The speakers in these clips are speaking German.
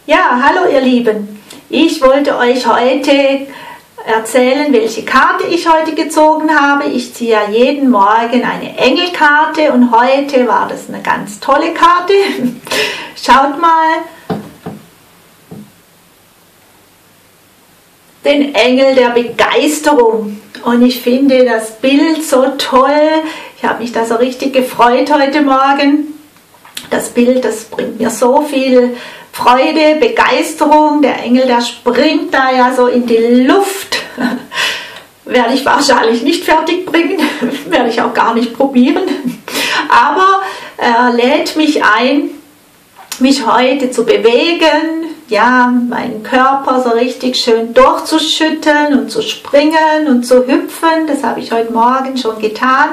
Ja, hallo ihr Lieben. Ich wollte euch heute erzählen, welche Karte ich heute gezogen habe. Ich ziehe ja jeden Morgen eine Engelkarte und heute war das eine ganz tolle Karte. Schaut mal. Den Engel der Begeisterung. Und ich finde das Bild so toll. Ich habe mich da so richtig gefreut heute Morgen. Das Bild, das bringt mir so viel Freude, Begeisterung. Der Engel, der springt da ja so in die Luft. Werde ich wahrscheinlich nicht fertig bringen, werde ich auch gar nicht probieren. Aber er lädt mich ein, mich heute zu bewegen, ja, meinen Körper so richtig schön durchzuschütteln und zu springen und zu hüpfen. Das habe ich heute Morgen schon getan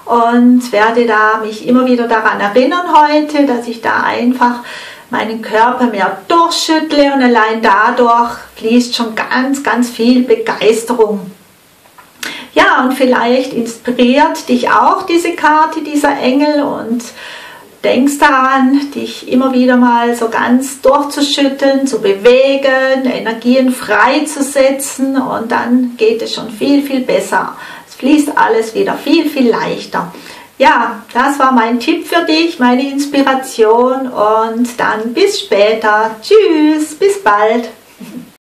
und werde da mich immer wieder daran erinnern heute, dass ich da einfach meinen Körper mehr durchschüttle und allein dadurch fließt schon ganz, ganz viel Begeisterung. Ja, und vielleicht inspiriert dich auch diese Karte, dieser Engel, und denkst daran, dich immer wieder mal so ganz durchzuschütteln, zu bewegen, Energien freizusetzen und dann geht es schon viel, viel besser. Es fließt alles wieder viel, viel leichter. Ja, das war mein Tipp für dich, meine Inspiration und dann bis später. Tschüss, bis bald.